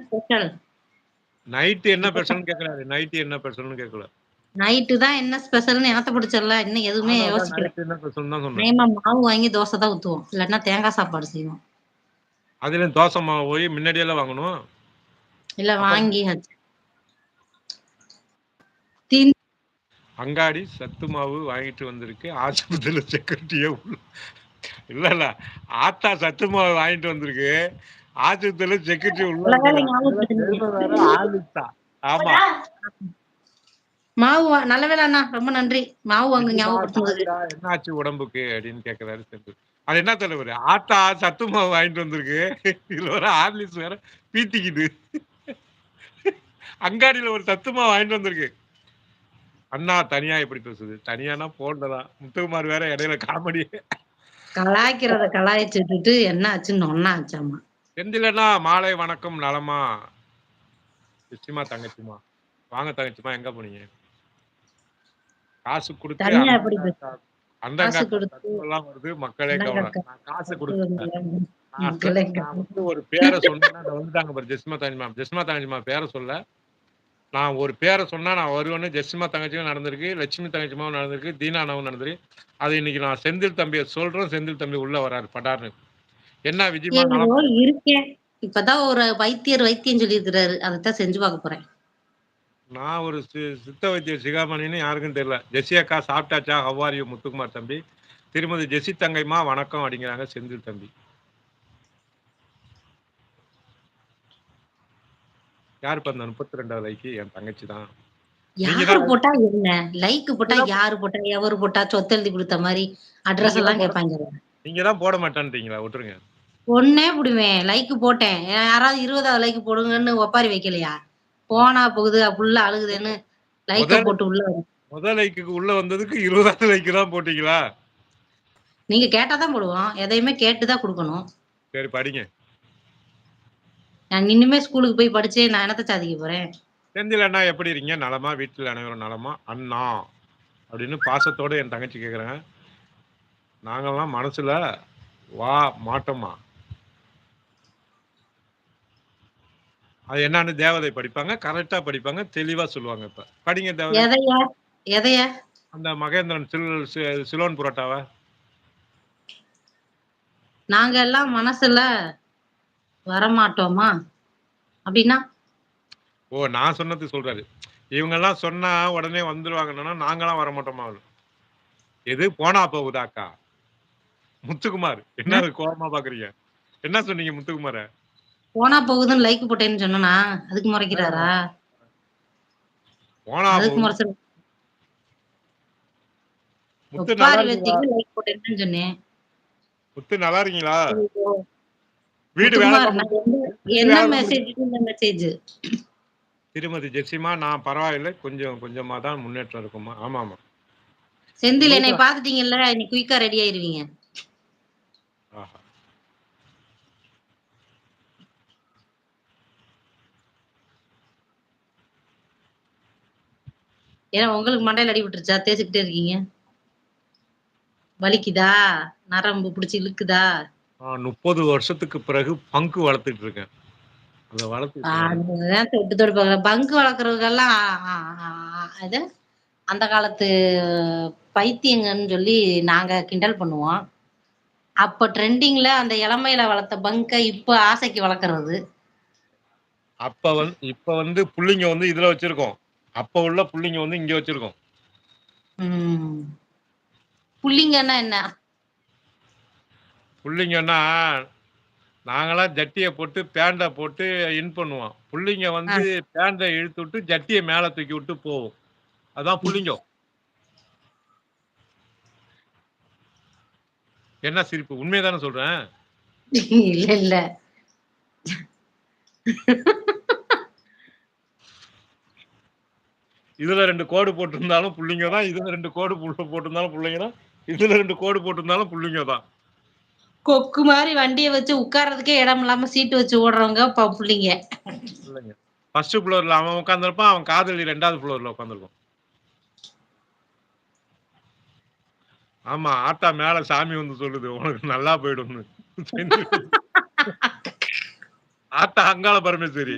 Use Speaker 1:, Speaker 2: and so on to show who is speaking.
Speaker 1: Special?
Speaker 2: Night என்ன
Speaker 1: இப்ப
Speaker 2: ஸ்பெஷல்ன்னு கேட்கிறாரு. நைட்டு என்ன ஸ்பெஷல்ன்னு கேட்கல.
Speaker 1: நைட்டு தான் என்ன ஸ்பெஷல்ன்னு எனத்த பிடிச்சல்ல. இன்னும் எதுவுமே
Speaker 2: அதனால தான்
Speaker 1: யோசிக்கல.
Speaker 2: நைட்டு என்ன ஸ்பெஷல்ன்னு தான் சொன்னேன்.
Speaker 1: அநேகமா மாவு வாங்கி தோசை தான் ஊத்துவோம். இல்லாட்டினா தேங்கா சாப்பாடு செய்வோம்.
Speaker 2: அதுலயும் தோசை மாவு போய் முன்னாடியேல்லாம் வாங்கணும்.
Speaker 1: இல்ல
Speaker 2: அப்புறம்
Speaker 1: வாங்கியாச்சு. தின்
Speaker 2: அங்காடி சத்து மாவு வாங்கிட்டு வந்திருக்கு. ஆஸ்பத்திரியில செக்யூரிட்டியே இல்ல. ஆத்தா சத்து மாவு வாங்கிட்டு வந்திருக்கு. ஆஸ்பத்திரியில செக்யூரிட்டி உள்ள
Speaker 1: நல்ல வேளை
Speaker 2: விடல. இதுல
Speaker 1: ஞாபகப்படுத்துனீங்க.
Speaker 2: பெருமை வேற ஹார்லிக்ஸா. ஆமா.
Speaker 1: மாவு நல்ல வேள அண்ணா. ரொம்ப நன்றி. மாவு வாங்க
Speaker 2: "என்னம்மா
Speaker 1: ஞாபகப்படுத்துனதுக்கு.
Speaker 2: சாரிடா, என்ன ஆச்சு உடம்புக்கு?" அப்படின்னு கேட்கிறாரு செந்தில். அது என்ன தலைவரு? ஆத்தா சத்து மாவு வாங்கிட்டு வந்திருக்கு. இதுல வேற ஹார்லிக்ஸ் வேற பீத்திக்குது. அங்காடியில ஒரு சத்து மாவு வாங்கிட்டு வந்திருக்கு. அண்ணா தனியா எப்படி பேசுது? தனியானா ஃபோன்ல தான். முத்துக்குமார் வேற இடையில காமெடி.
Speaker 1: கலாய்க்கிறத கலாய்ச்சு விட்டுட்டு என்ன ஆச்சுன்னு நொண்ணா ஆச்சாமா.
Speaker 2: செந்தில் அண்ணா மாலை வணக்கம் நலமா? நிச்சயமா தங்கச்சிமா. வாங்க தங்கச்சிமா எங்க போனீங்க? காசு குடுத்து
Speaker 1: தனியா எப்படி
Speaker 2: அண்டங்காக்கா
Speaker 1: பேசுறது? காசு
Speaker 2: அண்டங்காக்கா
Speaker 1: குடுத்து
Speaker 2: தத்துவம்லாம் வருது. மக்களே கவல.
Speaker 1: அண்டங்கக்க
Speaker 2: நான் காசு குடுக்கல.
Speaker 1: தத்துவங்கள
Speaker 2: நான்
Speaker 1: மக்களே
Speaker 2: நான் வந்து ஒரு பேர சொன்னேன்னா, அத வந்துட்டாங்க பாரு ஜெசிமா தங்கச்சிமா. ஜெசிமா தங்கச்சிமா பேர சொல்ல. நான் ஒரு பேர சொன்னா நான் வருவேன்னு ஜெசிமா தங்கச்சிக்கும் நடந்திருக்கு. லட்சுமி தங்கச்சிமாவும் நடந்திருக்கு. தீனா அண்ணாவும் நடந்திருக்கு. அது இன்னைக்கு நான் செந்தில் தம்பிய சொல்றேன். செந்தில் தம்பி உள்ள வராரு படார்ன்னு. என்ன விஜயம்மா
Speaker 1: ஏதோ
Speaker 2: நலமா?
Speaker 1: இருக்கேன். இப்பதான் ஒரு வைத்தியம் சொல்லியிருக்கிறாரு. அதத்தான் செஞ்சு பார்க்க போறேன்.
Speaker 2: நான் ஒரு சித்த வைத்தியர் சிகாமணின்னு யாருக்கும் தெரியல. ஜெசி அக்கா சாப்பிட்டாச்சா? ஹவ் ஆர் யூ முத்துக்குமார் தம்பி. திருமதி ஜெசி தங்கைமா வணக்கம் அப்படிங்கிறாங்க செந்தில் தம்பி. யாருப்பா அந்த 32வது லைக்கு? என் தங்கச்சி தான். நீங்க
Speaker 1: யாரு
Speaker 2: தான்
Speaker 1: போட்டா என்ன? லைக்
Speaker 2: நீங்க
Speaker 1: போட்டா
Speaker 2: தான்
Speaker 1: யாரு போட்டா, எவரு போட்டா, சொத்து எழுதி குடுத்த மாரி
Speaker 2: நீங்க
Speaker 1: அட்ரஸ்
Speaker 2: தான்
Speaker 1: எல்லாம்
Speaker 2: போட
Speaker 1: கேட்பாய்ங்க.
Speaker 2: நீங்க தான் போட மாட்டேன்றீங்களா? விட்டுருங்க.
Speaker 1: கொன்னே புடுவேன். லைக் போட்டேன். யாராவது 20வது லைக் போடுங்கன்னு ஒப்பாரி வைக்கலையா? போனா போகுது, புள்ள அழுகுதேன்னு லைக்க
Speaker 2: முதல்
Speaker 1: போட்டு உள்ள வரும்.
Speaker 2: முதல் லைக்குக்கு உள்ள வந்ததுக்கு 20வது லைக் தான் போட்டீங்களா?
Speaker 1: நீங்க கேட்டா தான் போடுவோம். எதையுமே கேட்டு தான் குடுக்கணும்.
Speaker 2: சரி படிங்க.
Speaker 1: நான் இன்னுமே ஸ்கூலுக்கு போய் படிச்சே நான் என்னத்த சாதிக்க போறேன்?
Speaker 2: செந்தில் அண்ணா எப்படி இருக்கீங்க? நலமா? வீட்டில் அனைவரும் நலமா? அண்ணா அப்படின்னு பாசத்தோட என் தங்கச்சி கேட்குறாங்க. நாங்கலாம் மனசுல மாட்டோமா. அது என்னான்னு தேவதை படிப்பாங்க. கரெக்ட்டா படிப்பாங்க. தெளிவா சொல்லுவாங்க இப்ப. படிங்க தேவதை.
Speaker 1: எதைய? எதைய?
Speaker 2: அந்த மகேந்திரன் சிலோன் புரோட்டாவ.
Speaker 1: நாங்க எல்லாம் மனசுல வரமாட்டோமா? அப்டின்னா?
Speaker 2: ஓ! நான் சொன்னது சொல்றாரு. இவங்கலாம் சொன்னா உடனே வந்துருவாங்கன்னா, நாங்கலாம் வரமாட்டோமா? எது போனா போகுதாக்கா? முத்துக்குமார். என்ன
Speaker 1: அ
Speaker 2: அது கோவமா பார்க்குறீங்க? என்ன சொன்னீங்க முத்துக்குமார?
Speaker 1: போனா போகுதுன்னு லைக் போட்டேன்னு சொன்னனா? அதுக்கு
Speaker 2: ஆ
Speaker 1: மொறைக்கிறாரா?
Speaker 2: போனா
Speaker 1: அதுக்கு
Speaker 2: போகுது.
Speaker 1: மொறச்சல்
Speaker 2: முத்து நல்லா
Speaker 1: ஒப்பாரி
Speaker 2: இருக்கீங்களா?
Speaker 1: வச்சுட்டு லைக் போட்டேன்னு தான் சொன்னேன்.
Speaker 2: முத்து நல்லா இருக்கீங்களா?
Speaker 1: ஐயய்யோ!
Speaker 2: வீடு
Speaker 1: முத்துக்குமார்
Speaker 2: வேலைலாம்
Speaker 1: நான்
Speaker 2: வீடு
Speaker 1: என்ன
Speaker 2: வேலைலாம் முடிஞ்சுச்சா?
Speaker 1: மெசேஜுக்கு இந்த மெசேஜு.
Speaker 2: திருமதி ஜெசிமா, நான் பரவாயில்லை. கொஞ்சம் கொஞ்சமா தான் முன்னேற்றம் இருக்குமா. ஆமாமா.
Speaker 1: செந்தில் என்னைய
Speaker 2: உங்களுக்கு
Speaker 1: பாத்துட்டீங்கல்ல, இன்னைக்கு குயிக்கா ரெடி ஆயிருவீங்க.
Speaker 2: ஆஹா.
Speaker 1: ஏன்னா உங்களுக்கு மண்டையில அடி விட்டுருச்சா? தேய்ச்சுக்கிட்டே இருக்கீங்க. வலிக்குதா? நரம்பு புடிச்சு இழுக்குதா?
Speaker 2: நான் 30 வருஷத்துக்கு பிறகு பங்கு வளர்த்துட்டு இருக்கேன். அத வளர்த்துட்டு இருக்கேன்.
Speaker 1: அதுதான் தொட்டு தொட்டு பாக்குறேன். பங்கு வளர்க்குறதுக்கெல்லாம் அ அ அது அந்த காலத்து பைத்தியங்கன்னு சொல்லி நாங்க கிண்டல் பண்ணுவோம். அப்ப ட்ரெண்டிங்ல அந்த இளமையில வளர்த்த பங்க இப்ப ஆசைக்கு வளர்க்கறது.
Speaker 2: இப்ப வந்து புள்ளைங்க வந்து இதுல வச்சிருக்கோம். அப்ப உள்ள புள்ளைங்க வந்து இங்க வச்சிருக்கோம்.
Speaker 1: ம். புள்ளிங்கன்னா என்ன?
Speaker 2: புள்ளைங்கன்னா, நாங்கலாம் ஜட்டிய போட்டு, பேண்ட்ட போட்டு இன் பண்ணுவோம். புள்ளைங்க
Speaker 1: அ.
Speaker 2: வந்து பேண்ட்ட இழுத்துவிட்டு, ஜட்டிய மேல தூக்கி விட்டு போவும். அதான் புள்ளைங்கோ. என்ன சிரிப்பு? உண்மைய தானே சொல்றேன்.
Speaker 1: இல்ல, இல்ல.
Speaker 2: இதுல 2 கோடு போட்டிருந்தாலும் புள்ளைங்க தான். இதுல 2 கோடு போட்டிருந்தாலும் புள்ளைங்க தான். இதுல 2 கோடு போட்டிருந்தாலும் புள்ளைங்க தான்.
Speaker 1: கொக்கு மாரி வண்டிய வச்சு உட்கார்றதுக்கே இடம் இல்லாம சீட்டு வச்சு ஓடுறவங்க புள்ளைங்க.
Speaker 2: புள்ளைங்க. 1 ஃப்ளோர்ல அவன் உட்கார்ந்திருப்பான். அவன் காதலி 2வது ஃப்ளோர்ல உட்கார்ந்திருக்கும். ஆமா. ஆத்தா மேல சாமி வந்து சொல்லுது. உனக்கு நல்லா போயிடும்னு. ஆத்தா அங்காள பரமேஸ்வரி.